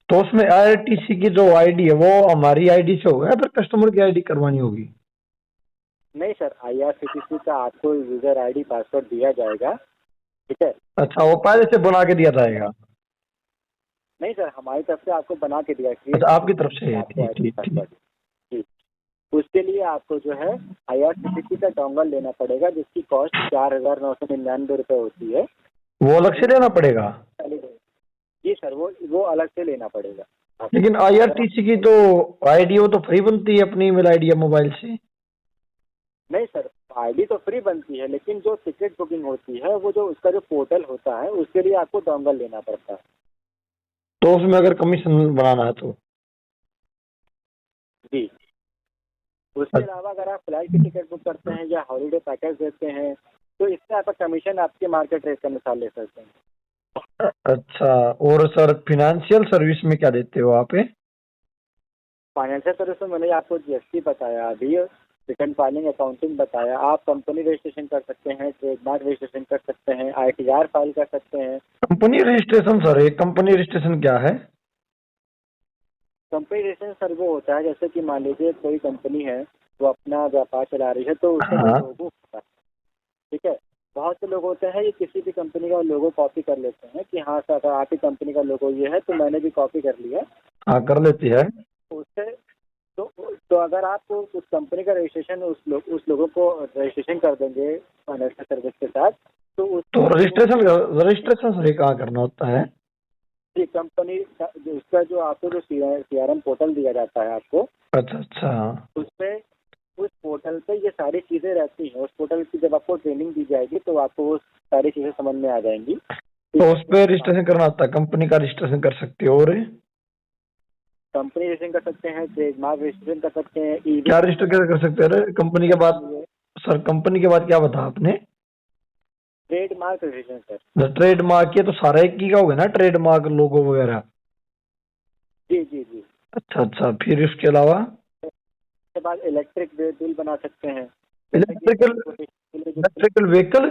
तो उसमें आईआरटीसी की जो आईडी है वो हमारी आईडी से होगा या फिर कस्टमर की आईडी करवानी होगी? नहीं सर, आईआरसीटीसी का आपको यूजर आईडी पासवर्ड दिया जाएगा, ठीक है। अच्छा, वो पहले से बना के दिया जाएगा? नहीं सर, हमारी तरफ से आपको बना के दिया, क्रिएट अच्छा, आपकी तरफ से करके है। आपको ठीक आईडी ठीक ठीक। पासवर्ड। जी, उसके लिए आपको जो है आईआरसीटीसी का डोंगल लेना पड़ेगा, जिसकी कॉस्ट 4,999 रुपये होती है। वो अलग से लेना पड़ेगा? जी सर, वो अलग से लेना पड़ेगा आपको। लेकिन अगर आप आईआरटीसी की तो आईडी वो तो फ्री बनती है अपनी ईमेल आईडी या मोबाइल से। नहीं सर, आईडी तो फ्री बनती है, लेकिन जो टिकट बुकिंग होती है वो जो उसका जो पोर्टल होता है उसके लिए आपको डोंगल लेना पड़ता है। तो उसमें अगर कमीशन बनाना है तो? जी, उसके अलावा अगर आप फ्लाइट की टिकट बुक करते हैं या हॉलीडे पैकेज देते हैं तो इससे आपका कमीशन आपके मार्केट रेट के अनुसार ले सकते हैं। अच्छा, और सर फिनेंशियल सर्विस में क्या देते हो आप? फाइनेंशियल सर्विस में मैंने आपको जीएसटी बताया अभी, रिटर्न फाइलिंग, अकाउंटिंग बताया। आप कंपनी रजिस्ट्रेशन कर सकते हैं, ट्रेडमार्क रजिस्ट्रेशन कर सकते हैं, आईटीआर फाइल कर सकते हैं। कंपनी रजिस्ट्रेशन सर, एक कंपनी रजिस्ट्रेशन क्या है? कंपनी रजिस्ट्रेशन सर वो होता है जैसे कि मान लीजिए कोई कंपनी है वो अपना व्यापार चला रही है तो उसका जो हाँ। लोगो होता है, ठीक है। बहुत से लोग होते हैं ये किसी भी कंपनी का लोगो कॉपी कर लेते हैं कि हाँ सर अगर आपकी कंपनी का लोगो ये है तो मैंने भी कॉपी कर लिया। हाँ, कर लेती है। तो उससे तो अगर आप उस कंपनी का रजिस्ट्रेशन उस लोगों को रजिस्ट्रेशन कर देंगे फाइनेंशियल सर्विस के साथ, तो तो उससे रजिस्ट्रेशन रजिस्ट्रेशन सर ये कहाँ करना होता है? कंपनी का उसका जो आपको जो सीआरएम पोर्टल दिया जाता है आपको, अच्छा अच्छा। उसपे उस पोर्टल पे ये सारी चीज़ें रहती हैं। उस पोर्टल की जब आपको ट्रेनिंग दी जाएगी तो आपको वो सारी चीज़ें समझ में आ जाएंगी। तो उस पर रजिस्ट्रेशन करना होता है, कंपनी का रजिस्ट्रेशन कर सकते हो? और कंपनी रजिस्ट्रेशन कर सकते हैं, ट्रेडमार्क रजिस्ट्रेशन कर सकते हैं, क्या रजिस्टर कर सकते हैं? अरे कंपनी के बाद सर, कंपनी के बाद क्या बताया आपने? Trademark registration sir. ट्रेडमार्क, ये तो सारा एक ही का हो गया ना, ट्रेडमार्क लोगो वगैरह? जी जी जी। अच्छा अच्छा, फिर इसके अलावा? उसके बाद इलेक्ट्रिक बिल बना सकते हैं, जैसे कि इलेक्ट्रिकल इलेक्ट्रिकल व्हीकल?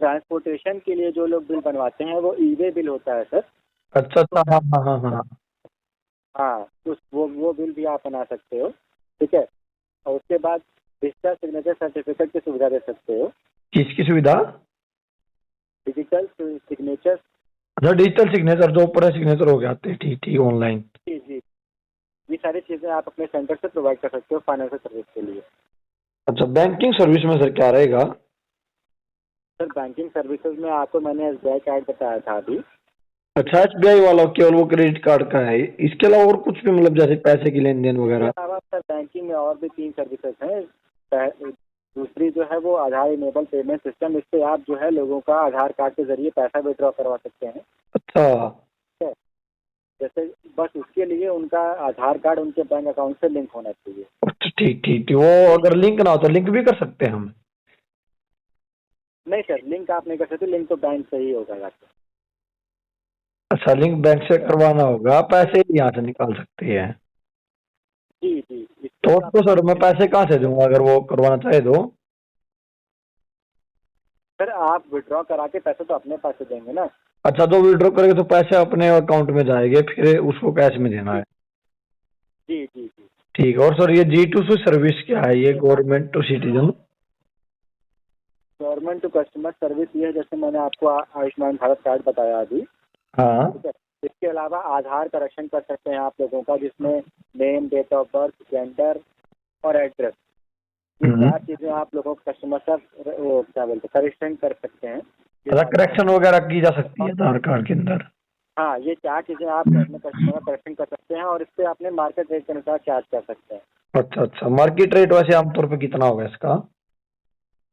ट्रांसपोर्टेशन के लिए जो लोग बिल बनवाते हैं वो ई वे बिल होता है सर। अच्छा अच्छा, हाँ हाँ हाँ हाँ। हाँ, वो बिल भी आप बना सकते हो, ठीक है। और उसके बाद डिजिटल सिग्नेचर सर्टिफिकेट की सुविधा दे सकते हो। किसकी सुविधा? Digital signature. अच्छा, डिजिटल सिग्नेचर, जो ऊपर सिग्नेचर हो गया, ठीक ठीक, ऑनलाइन। जी जी, ये सारी चीज़ें आप अपने सेंटर से प्रोवाइड कर सकते हो फाइनेंशियल सर्विस के लिए। अच्छा, बैंकिंग सर्विस में सर क्या रहेगा? सर बैंकिंग सर्विसेज में आपको मैंने एसबीआई कार्ड बताया था अभी। अच्छा, एसबीआई वाला केवल वो क्रेडिट कार्ड का है? इसके अलावा और कुछ भी, मतलब जैसे पैसे की लेन देन इसके वगैरह? अलावा सर बैंकिंग में और भी 3 सर्विसेज हैं। दूसरी जो है वो आधार इनेबल पेमेंट सिस्टम, इससे आप जो है लोगों का आधार कार्ड के जरिए पैसा विड्रॉ करवा सकते हैं। अच्छा ठीक है, जैसे बस उसके लिए उनका आधार कार्ड उनके बैंक अकाउंट से लिंक होना चाहिए। अच्छा, ठीक ठीक ठीक। वो अगर लिंक ना हो तो लिंक भी कर सकते हैं हम? नहीं सर, लिंक आप नहीं कर सकते, लिंक तो बैंक से ही होगा आपको। अच्छा, लिंक बैंक से करवाना होगा, पैसे यहाँ से निकाल सकते हैं? जी जी, तो इससे उसको सर मैं पैसे कहाँ से दूंगा अगर वो करवाना चाहे तो? सर आप विड्रॉ करा के पैसे तो अपने पास से देंगे ना। अच्छा, तो विड्रॉ करेंगे तो पैसे अपने अकाउंट में जाएंगे, फिर उसको कैश में देना है? जी जी जी। ठीक है। और सर ये G2C सर्विस क्या है, ये government to citizen? Government to customer service ये है, जैसे मैंने आपको आयुष्मान भारत कार्ड बताया अभी, हाँ। ठीक है। इसके अलावा आधार करेक्शन कर सकते हैं आप लोगों का, जिसमें name, date of birth, gender और एड्रेस, ये 4 चीज़ें आप लोगों को कस्टमर से वो क्या बोलते हैं करेक्शन कर सकते हैं। अच्छा, करेक्शन वगैरह की जा सकती है आधार कार्ड के अंदर? हाँ, ये 4 चीज़ें आप अपने कस्टमर का करेक्शन कर सकते हैं और इस पर अपने मार्केट रेट के अनुसार चार्ज कर सकते हैं। अच्छा अच्छा, मार्केट रेट वैसे आमतौर पे कितना होगा इसका?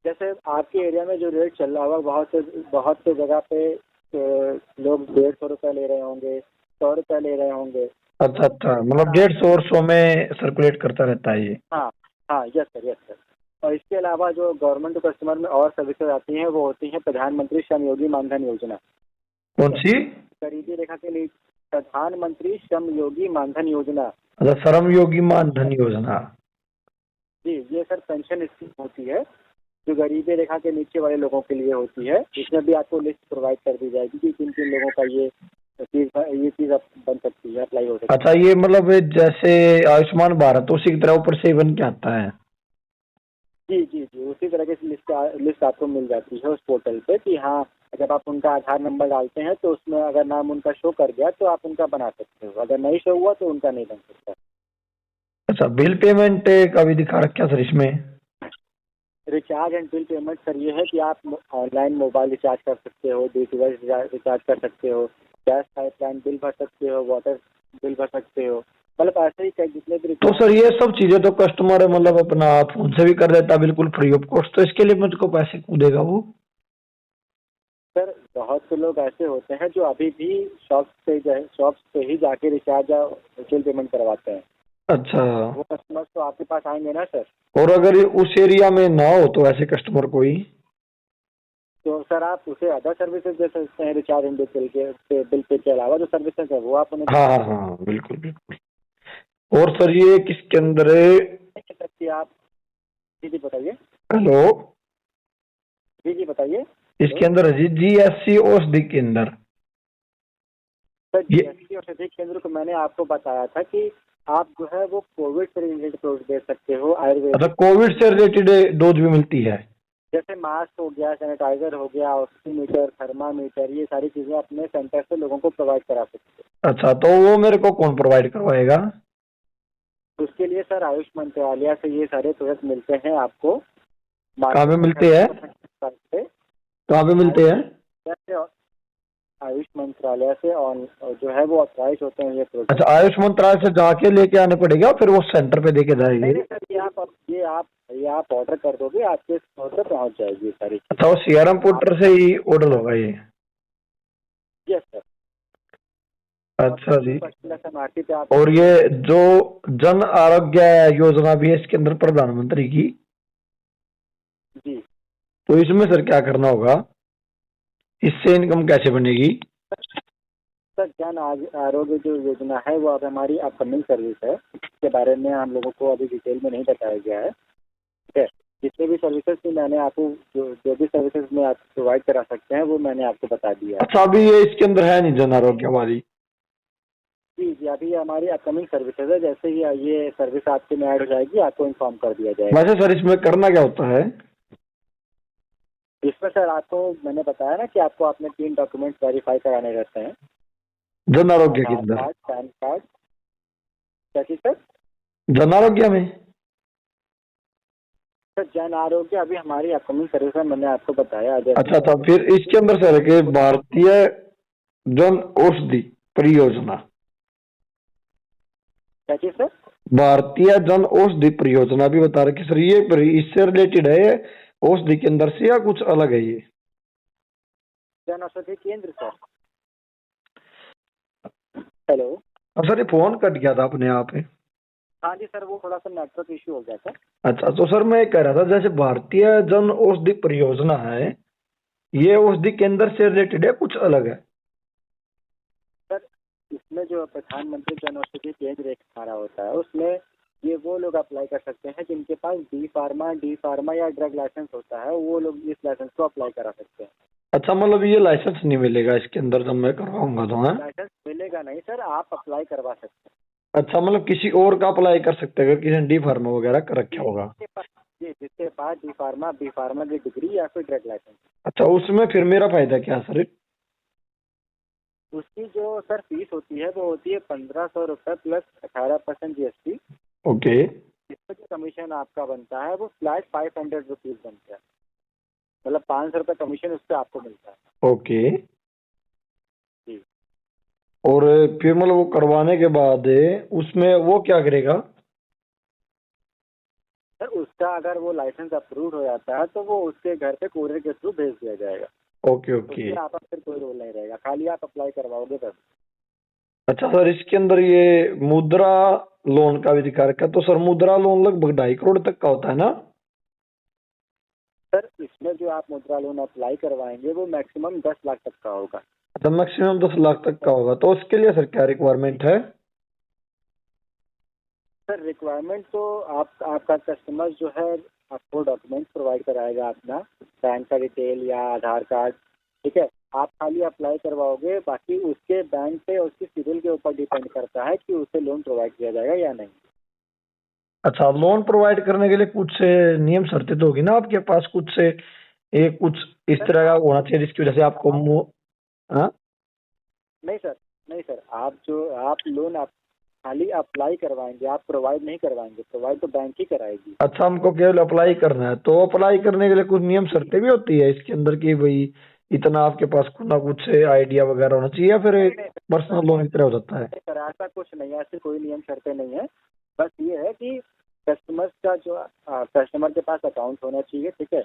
जैसे आपके एरिया में जो रेट चल रहा होगा, बहुत से जगह पे लोग 150 रुपये ले रहे होंगे, 100 रुपये ले रहे होंगे। अच्छा अच्छा, सर मतलब आप 150 और 100 में सर्कुलेट करता रहता है ये। हाँ हाँ, यस सर, यस सर। और इसके अलावा जो गवर्नमेंट टू कस्टमर में और सर्विसेज आती हैं, वो होती हैं प्रधानमंत्री श्रम योगी मानधन योजना। ठीक कौन है, सी? गरीबी रेखा के नीचे प्रधानमंत्री श्रम योगी मानधन योजना। अच्छा, श्रम योगी मान धन योजना। जी, ये सर पेंशन स्कीम होती है जो गरीबी रेखा के नीचे वाले लोगों के लिए होती है। इसमें भी आपको लिस्ट प्रोवाइड कर दी जाएगी कि किन किन लोगों का ये चीज़ बन सकती है, अप्लाई हो सकती अच्छा, है। ये मतलब जैसे आयुष्मान भारत उसी की तरह ऊपर से ही बन के आता है? जी जी जी, उसी तरह की लिस्ट आपको मिल जाती है उस पोर्टल पे कि हाँ, जब आप उनका आधार नंबर डालते हैं तो उसमें अगर नाम उनका शो कर गया तो आप उनका बना सकते हो, अगर नहीं शो हुआ तो उनका नहीं बन सकता। अच्छा, बिल पेमेंट का भी दिखा रखा सर इसमें? Recharge and bill payment sir ये है कि आप ऑनलाइन मोबाइल रिचार्ज कर सकते हो, डीटीएच रिचार्ज कर सकते हो, गैस पाइपलाइन बिल भर सकते हो, वाटर बिल भर सकते हो। मतलब ऐसे ही कई जितने भी तो रिचार्ज। सर ये सब चीजें तो कस्टमर मतलब अपना फोन से भी कर देता बिल्कुल फ्री ऑफ कॉस्ट, तो इसके लिए मुझको पैसे क्यों देगा वो? सर बहुत से लोग ऐसे होते हैं जो अभी भी शॉप्स पे ही जाके रिचार्ज या बिल पेमेंट करवाते हैं। अच्छा। वो कस्टमर्स तो आपके पास आएंगे ना सर। और अगर ये उस एरिया में ना हो तो ऐसे कस्टमर कोई? तो सर आप उसे अदर सर्विसेज दे सकते हैं, रिचार्ज एंड बिल पे के अलावा जो सर्विसेज है वो आप उन्हें दे हाँ हाँ सकते हाँ, बिल्कुल बिल्कुल। और सर ये किसके अंदर है? हैं सर कि आप। जी जी बताइए। हेलो। जी जी बताइए। इसके हेलो अंदर है जी जीएससी औषधि के अंदर। सर, ये जीएसटी औषधि केंद्र को मैंने आपको बताया था कि आप जो है वो कोविड से रिलेटेड प्रोडक्ट दे सकते हो, अच्छा, आयुर्वेदिक। कोविड से रिलेटेड डोज भी मिलती है? जैसे मास्क हो गया, सैनिटाइजर हो गया, ऑक्सीमीटर, थर्मामीटर, ये सारी चीजें अपने सेंटर से लोगों को प्रोवाइड करा सकते अच्छा, तो वो मेरे को कौन प्रोवाइड करवाएगा? हो। उसके लिए सर आयुष मंत्रालय से ये सारे प्रोडक्ट मिलते हैं आपको कहाँ पे मार्केट में मिलते हैं? 30% पे। कहाँ पे आयुष मिलते हैं? मंत्रालय से आयुष मंत्रालय से ऑन जो है वो ऑथराइज होते हैं ये प्रोडक्ट। अच्छा, आयुष मंत्रालय से जाके लेके आने पड़ेगा, फिर वो सेंटर पे देके नहीं जाएंगे? नहीं सर, ये आप ऑर्डर कर दोगे, आपके स्टोर पे पहुंच जाएगी ये सारी अच्छा, चीजें। वो सीआरएम आप पोर्टर से ही ऑर्डर होगा ये? Yes sir. और अच्छा जी। 25% एमआरपी पे आप और इसको ये ले सकते जो जन आरोग्य योजना भी है इसके अंदर प्रधानमंत्री की, हैं। जी तो इसमें सर क्या करना होगा? इससे इनकम कैसे बनेगी? सर, आरोग्य जो योजना है वो अब हमारी अपकमिंग सर्विस है, इसके बारे में हम लोगों को अभी डिटेल में नहीं बताया गया है। ठीक है, जितने भी सर्विसेज थी मैंने आपको जो जो भी सर्विसेज में आप प्रोवाइड करा सकते हैं वो मैंने आपको बता दिया है। अच्छा, अभी ये इसके अंदर है नहीं जन आरोग्य वाली? जी जी, अभी ये हमारी अपकमिंग सर्विसेज है, जैसे ही ये सर्विस आपके में ऐड हो जाएगी आपको इन्फॉर्म कर दिया जाएगा। वैसे सर इसमें करना क्या होता है? इसमें सर आपको मैंने बताया ना कि आपको अपने 3 डॉक्यूमेंट्स वेरीफाई कराने रहते हैं। जन आरोग्य के आधार अंदर? Card, pan card. क्या चीज सर? जन आरोग्य में? सर जन आरोग्य अभी हमारी अपकमिंग सर्विस है, मैंने आपको बताया जैसे अच्छा ही अच्छा, आपको फिर इसके अंदर सर के भारतीय जन औषधि परियोजना, क्या चीज सर? भारतीय जन औषधि परियोजना भी बता रखी सर, ये इससे रिलेटेड है औषधि के अंदर से या कुछ अलग है ये? जन औषधि केंद्र सर। हेलो। सर ये फोन कट गया था अपने आप ही। हाँ जी सर, वो थोड़ा सा नेटवर्क इश्यू हो गया था। अच्छा, तो सर मैं ये कह रहा था जैसे भारतीय जन औषधि परियोजना है, ये औषधि केंद्र से रिलेटेड है कुछ अलग है? सर इसमें जो प्रधानमंत्री जन औषधि केंद्र एक हमारा होता है उसमें ये वो लोग अप्लाई कर सकते हैं जिनके पास डी फार्मा या ड्रग लाइसेंस होता है, वो लोग इस लाइसेंस को अप्लाई करा सकते हैं। अच्छा, मतलब ये लाइसेंस नहीं मिलेगा इसके अंदर जब मैं करवाऊंगा तो? है? लाइसेंस मिलेगा नहीं सर, आप अप्लाई करवा सकते अच्छा, मतलब किसी और का अप्लाई कर सकते हैं अगर किसी ने डी फार्मा वगैरह कर हैं। रखा होगा? जिसके पास डी फार्मा की डिग्री या फिर ड्रग लाइसेंस। अच्छा, उसमें फिर मेरा फायदा क्या सर? उसकी जो सर फीस होती है वो होती है 1500 रुपये प्लस 18% जीएसटी। ओके। इसमें जो कमीशन आपका बनता है वो फ्लैट 500 रुपीज़ बनता है, मतलब 500 रुपये कमीशन उस पर आपको मिलता है। ओके। जी। और फिर मतलब वो करवाने के बाद उसमें वो क्या करेगा? सर उसका अगर वो लाइसेंस अप्रूव हो जाता है तो वो उसके घर पे कोरियर के थ्रू भेज दिया जाएगा। Okay okay. उसमें आपका फिर कोई रोल नहीं रहेगा, खाली आप अप्लाई करवाओगे बस। अच्छा सर, इसके अंदर ये मुद्रा लोन का भी दिखा रखा है, तो सर मुद्रा लोन लगभग 2.5 करोड़ तक का होता है ना? सर इसमें जो आप मुद्रा लोन अप्लाई करवाएंगे वो मैक्सिमम 10 लाख तक का होगा। अच्छा, मैक्सिमम 10 लाख तक का होगा, तो उसके लिए सर क्या रिक्वायरमेंट है? सर रिक्वायरमेंट तो आपका कस्टमर जो है आपको डॉक्यूमेंट्स प्रोवाइड कराएगा, अपना बैंक का डिटेल या आधार कार्ड। ठीक है, आप खाली अप्लाई करवाओगे, बाकी उसके बैंक पे उसकी सिविल के ऊपर डिपेंड करता है कि उसे लोन प्रोवाइड किया जाएगा या नहीं। अच्छा, लोन प्रोवाइड करने के लिए कुछ नियम शर्तें तो होगी ना आपके पास, कुछ से ये कुछ इस सर तरह का आप होना चाहिए जिसकी वजह से आपको हाँ? नहीं सर, नहीं सर, आप लोन आप खाली अप्लाई करवाएंगे, आप प्रोवाइड नहीं करवाएंगे, प्रोवाइड तो बैंक ही कराएगी। अच्छा, हमको केवल अप्लाई करना है, तो अप्लाई करने के लिए कुछ नियम शर्तें भी होती है इसके अंदर की भाई इतना आपके पास कुछ ना कुछ आइडिया वगैरह होना चाहिए, या फिर नहीं नहीं पर्सनल लोन की तरह हो जाता है? नहीं सर, ऐसा कुछ नहीं है, ऐसी कोई नियम शर्तें नहीं है। बस ये है कि कस्टमर्स का जो कस्टमर के पास अकाउंट होना चाहिए। ठीक है,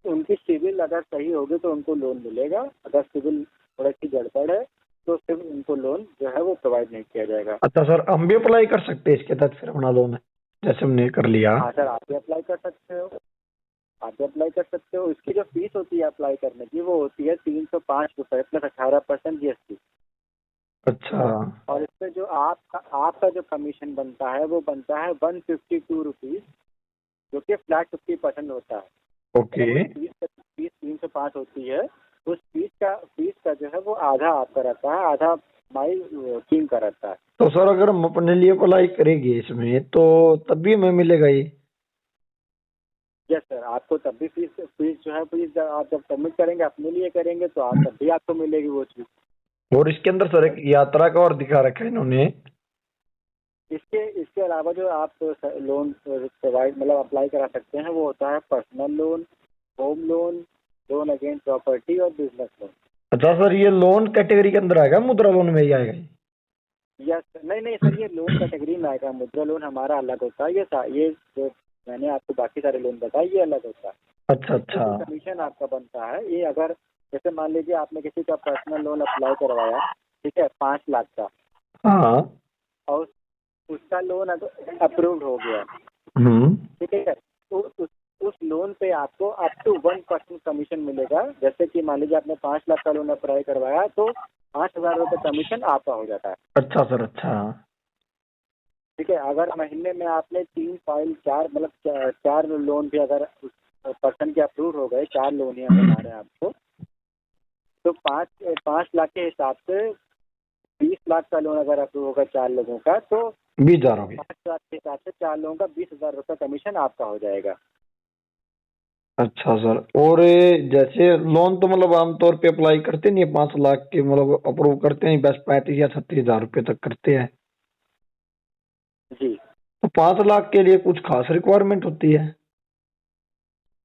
उनकी सिविल अगर सही होगी तो उनको लोन मिलेगा, अगर सिविल थोड़ी सी गड़बड़ है तो फिर उनको लोन जो है वो प्रोवाइड नहीं किया जाएगा। अच्छा सर, हम भी अप्लाई कर सकते हैं इसके तहत फिर अपना लोन, जैसे हमने कर लिया? हाँ सर, आप भी अप्लाई कर सकते हो, आप भी अप्लाई कर सकते हो। इसकी जो फीस होती है अप्लाई करने की वो होती है 305 रुपये प्लस 18% GST। अच्छा। और इस पे जो आपका जो कमीशन बनता है वो बनता है 152 रुपीज़, जो कि फ्लैट 50% होता है। ओके। मतलब फीस 305 होती है, उस फीस का जो है वो आधा आपका रहता है, आधा माई टीम का रहता है। तो सर अगर हम अपने लिए अप्लाई करेंगे इसमें तो तब भी हमें मिलेगा ये? यस सर, आपको तब भी फीस जो है, फीस आप जब सबमिट करेंगे अपने लिए करेंगे तो आप तब भी आपको मिलेगी वो चीज़। और इसके अंदर सर एक यात्रा का और दिखा रखा है इन्होंने। इसके इसके अलावा जो आप लोन प्रोवाइड मतलब अप्लाई करा सकते हैं वो होता है personal loan, home loan, loan against property और बिजनेस लोन। अच्छा सर, ये लोन कैटेगरी के अंदर आएगा, मुद्रा लोन में ही आएगा ये? यस, नहीं नहीं सर, ये लोन कैटेगरी में आएगा, मुद्रा लोन हमारा अलग होता है। ये जो मैंने आपको बाकी सारे लोन बताए ये अलग होता है। अच्छा अच्छा। जो कमीशन आपका बनता है ये, अगर जैसे मान लीजिए आपने किसी का पर्सनल लोन अप्लाई करवाया, ठीक है, 5 लाख का, हाँ। और उसका लोन अगर अप्रूव्ड हो गया, हम्म। ठीक है, तो उस लोन पे आपको अप टू 1% कमीशन मिलेगा। जैसे कि मान लीजिए आपने 5 लाख का लोन अप्लाई करवाया तो 5,000 रुपये कमीशन आपका हो जाता है। अच्छा सर, अच्छा। ठीक है, अगर महीने में आपने 3 फाइल 4 मतलब 4 लोन भी अगर उस पर्सन के अप्रूव हो गए, 4 लोन ही हम बता रहे हैं आपको, तो 5 लाख के हिसाब से 20 लाख का लोन अगर अप्रूव होगा 4 लोगों का, तो 20,000 हो गए। 5 लाख के हिसाब से 4 लोगों का 20,000 रुपये कमीशन आपका हो जाएगा। अच्छा सर, और ये जैसे लोन तो मतलब आमतौर पे अप्लाई करते नहीं है 5 लाख के, मतलब अप्रूव करते हैं बस 35 या 36,000 रुपये तक करते हैं। जी तो 5 लाख के लिए कुछ खास रिक्वायरमेंट होती है?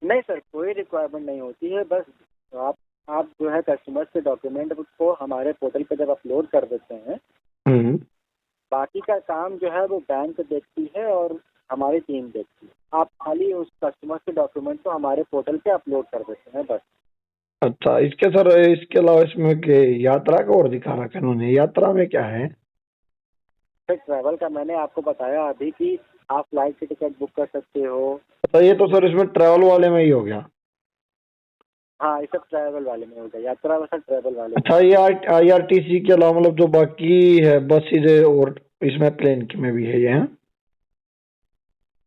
नहीं सर, कोई रिक्वायरमेंट नहीं होती है। बस आप आप जो है कस्टमर्स के डॉक्यूमेंट को हमारे पोर्टल पे जब अपलोड कर देते हैं, हम्म। बाकी का काम जो है वो बैंक देखती है और हमारी टीम देखती है। आप खाली उस कस्टमर के डॉक्यूमेंट को हमारे पोर्टल पे अपलोड कर देते हैं बस। अच्छा, इसके सर इसके अलावा इसमें के यात्रा का और दिखा रखा है इन्होंने, यात्रा में क्या है? फिर ट्रैवल का मैंने आपको बताया अभी कि आप फ्लाइट की टिकट बुक कर सकते हो। अच्छा, ये तो सर इसमें ट्रैवल वाले में ही हो गया। हाँ, ये सब ट्रैवल वाले में होगा, यात्रा वैसा ट्रैवल वाले में। अच्छा, ये IRTC के अलावा मतलब जो बाकी है बसेज और इसमें प्लेन की में भी है ये हैं?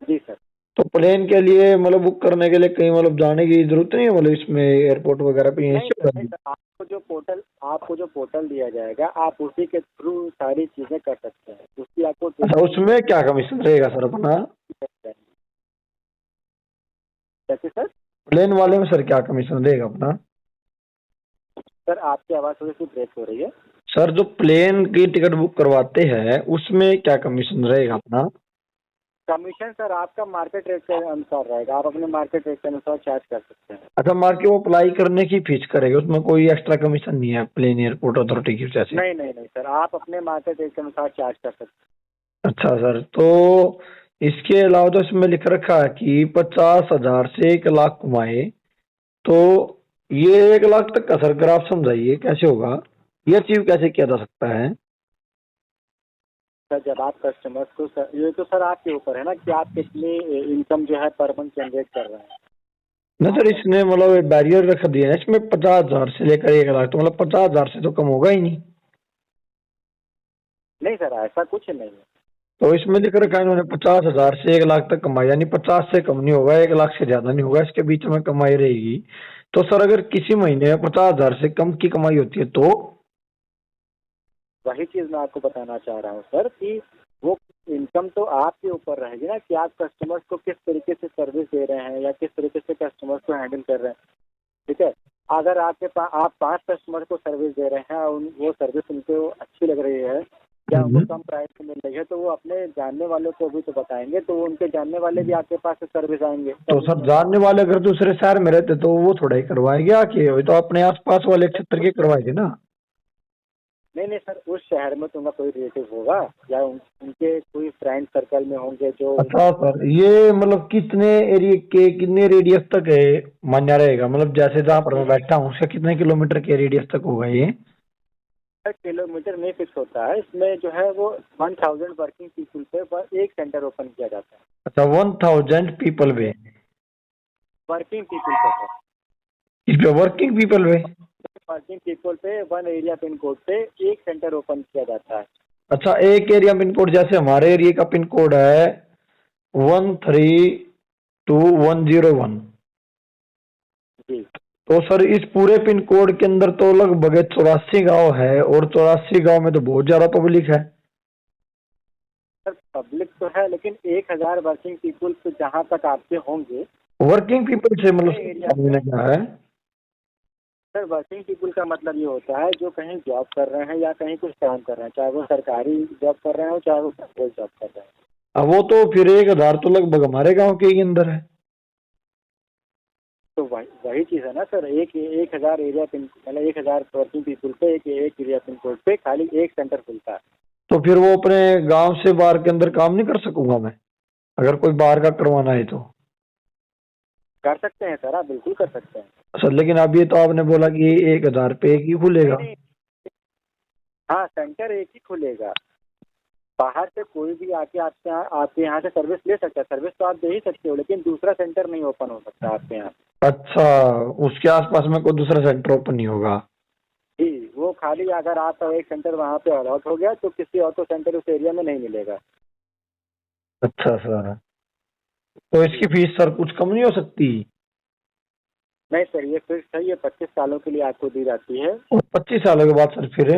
जी सर। तो प्लेन के लिए मतलब बुक करने के लिए कहीं मतलब जाने की जरूरत नहीं है, मतलब इसमें एयरपोर्ट वगैरह पे यहीं नहीं से सर, कर नहीं दी? सर, आपको जो पोर्टल दिया जाएगा आप उसी के थ्रू सारी चीज़ें कर सकते हैं, उसकी आपको अच्छा, उसमें क्या कमीशन रहेगा सर अपना? कैसे सर? प्लेन वाले में सर क्या कमीशन रहेगा अपना? सर आपकी आवाज़ थोड़ी सी ब्रेक हो रही है। सर जो प्लेन की टिकट बुक करवाते हैं उसमें क्या कमीशन रहेगा अपना? कमीशन सर आपका मार्केट रेट के अनुसार रहेगा, आप अपने मार्केट रेट के अनुसार चार्ज कर सकते हैं। अच्छा, मार्केट वो अप्लाई करने की फीस करेगा, उसमें कोई एक्स्ट्रा कमीशन नहीं है प्लेन एयरपोर्ट अथॉरिटी की वजह से? नहीं नहीं नहीं सर, आप अपने मार्केट रेट के अनुसार चार्ज कर सकते अच्छा सर, तो इसके अलावा तो इसमें लिख रखा है कि 50,000 से 1 लाख कमाए, तो ये 1 लाख तक का सर अगर आप समझाइए कैसे होगा, ये अचीव कैसे किया जा सकता है? सर जब आप कस्टमर्स को सर, ये तो सर आपके ऊपर है ना कि आप कितनी इनकम जो है पर मंथ जनरेट कर रहे हैं। नहीं सर, इसने मतलब बैरियर रख दिया है इसमें 50,000 से लेकर 1 लाख, तो मतलब 50,000 से तो कम होगा ही नहीं। नहीं सर, ऐसा कुछ नहीं है। तो इसमें लिख रखा है इन्होंने 50,000 से 1 लाख तक कमाई, यानी 50 से कम नहीं होगा, 1 लाख से ज्यादा नहीं होगा, इसके बीच में कमाई रहेगी। तो सर अगर किसी महीने में 50,000 से कम की कमाई होती है तो? वही चीज मैं आपको बताना चाह रहा हूँ सर कि वो इनकम तो आपके ऊपर रहेगी ना कि आप कस्टमर्स को किस तरीके से सर्विस दे रहे हैं या किस तरीके से कस्टमर्स को हैंडल कर रहे हैं। ठीक है, अगर आप 5 कस्टमर को सर्विस दे रहे हैं और वो सर्विस उनको अच्छी लग रही है या उनको कम प्राइस में मिल रही है, तो वो अपने जानने वालों को भी तो बताएंगे, तो उनके जानने वाले भी आपके पास से सर्विस आएंगे। तो सर जानने वाले अगर दूसरे शहर में रहते तो वो थोड़ा ही करवाएंगे आके, वो तो अपने आसपास वाले क्षेत्र के करवाएंगे ना। नहीं नहीं सर, उस शहर में तो उनका कोई रिलेटिव होगा या उनके कोई फ्रेंड सर्कल में होंगे जो। अच्छा सर, ये मतलब कितने एरिया के कितने रेडियस तक है मान्य रहेगा, मतलब जैसे जहाँ पर मैं बैठा हूँ उससे कितने किलोमीटर के रेडियस तक होगा ये? किलोमीटर नहीं फिक्स होता है इसमें, जो है वो 1000 वर्किंग पीपल पे एक सेंटर ओपन किया जाता है। अच्छा, 1,000 पीपल वे? वर्किंग पीपल पे सर, इस पे वर्किंग पीपल वे? वर्किंग पीपल पे 1 एरिया पिन कोड पे एक सेंटर ओपन किया जाता है। अच्छा, एक एरिया पिन कोड, जैसे हमारे एरिया का पिन कोड है 132,101। जी तो सर इस पूरे पिन कोड के अंदर तो लगभग 84 गांव है, और 84 गांव में तो बहुत ज्यादा पब्लिक है। सर, पब्लिक तो है लेकिन 1000 वर्किंग पीपल तो जहाँ तक आपके होंगे वर्किंग पीपल से एरिया मतलब में। क्या है? सर वर्किंग पीपल का मतलब ये होता है जो कहीं जॉब कर रहे हैं या कहीं कुछ काम कर रहे हैं, चाहे वो सरकारी जॉब कर रहे हो चाहे वो प्राइवेट जॉब कर रहे हैं। अब वो तो फिर 1,000 तो लगभग हमारे गांव के ही अंदर है। तो वही चीज़ है ना सर, 1000 एरिया पिन मतलब 1000 वर्किंग पीपल पे एक एरिया पिन कोड पे खाली एक सेंटर खुलता है। तो फिर वो अपने गांव से बाहर के अंदर काम नहीं कर सकूंगा मैं, अगर कोई बाहर का करवाना है तो? कर सकते हैं सर, आप बिल्कुल कर सकते हैं। सर लेकिन अब ये तो आपने बोला कि 1,000 पे एक ही नहीं खुलेगा। नहीं, हाँ सेंटर एक ही खुलेगा। बाहर से कोई भी आके आपके यहाँ से सर्विस ले सकता है, सर्विस तो आप दे ही सकते हो, लेकिन दूसरा सेंटर नहीं ओपन हो सकता आपके यहाँ। अच्छा, उसके आसपास में कोई दूसरा सेंटर ओपन नहीं होगा? जी, वो खाली अगर आपका एक सेंटर वहाँ पे अलॉट हो गया तो किसी और तो सेंटर उस एरिया में नहीं मिलेगा। अच्छा सर, तो इसकी जी फीस सर कुछ कम नहीं हो सकती? नहीं सर, ये फिक्स है, ये 25 सालों के लिए आपको दी जाती है। और 25 सालों के बाद सर फिर?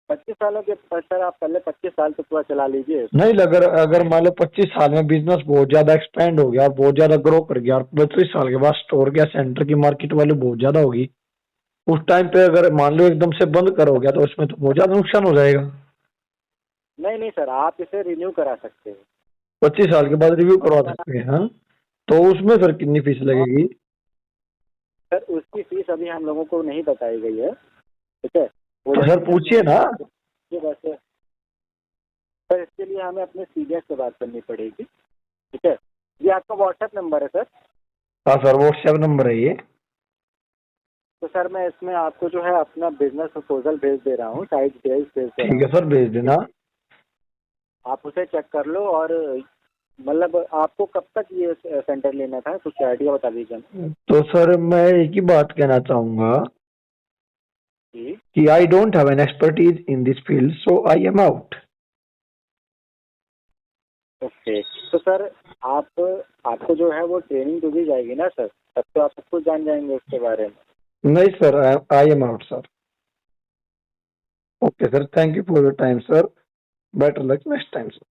25 सालों के बाद सर आप पहले 25 साल तो पूरा चला लीजिए। नहीं, अगर अगर मान लो 25 साल में बिजनेस बहुत ज्यादा एक्सपेंड हो गया, बहुत ज्यादा ग्रो कर गया, और 25 साल के बाद स्टोर या सेंटर की मार्केट वैल्यू बहुत ज्यादा होगी, उस टाइम पे अगर मान लो एकदम से बंद करोगे तो उसमें तो बहुत ज्यादा नुकसान हो जाएगा। नहीं नहीं सर, आप इसे रिन्यू करा सकते हैं। 25 साल के बाद रिव्यू करवा अगर सकते हैं, हाँ? तो उसमें सर कितनी फीस लगेगी? सर उसकी फीस अभी हम लोगों को नहीं बताई गई है। ठीक है, वो तो सर पूछिए ना। ये वैसे सर इसके लिए हमें अपने सीनियर से बात करनी पड़ेगी। ठीक है, ये आपका व्हाट्सएप नंबर है सर? हाँ सर, व्हाट्सएप नंबर है ये। तो सर मैं इसमें आपको जो है अपना बिजनेस प्रपोजल भेज दे रहा हूँ, साइट डिटेल्स भेज दे रहा ठीक है हूँ। सर, भेज देना। आप उसे चेक कर लो, और मतलब आपको कब तक ये सेंटर लेना था, कुछ आइडिया बता दीजिए। तो सर मैं एक ही बात कहना चाहूंगा जी कि I don't have an expertise in this field, so I am out. Okay, तो सर आप आपको जो है वो ट्रेनिंग तो दी जाएगी ना सर, तब तो आप सब कुछ जान जाएंगे उसके बारे में। नहीं sir, I am out sir. Okay sir, thank you for your time sir, better luck next time sir.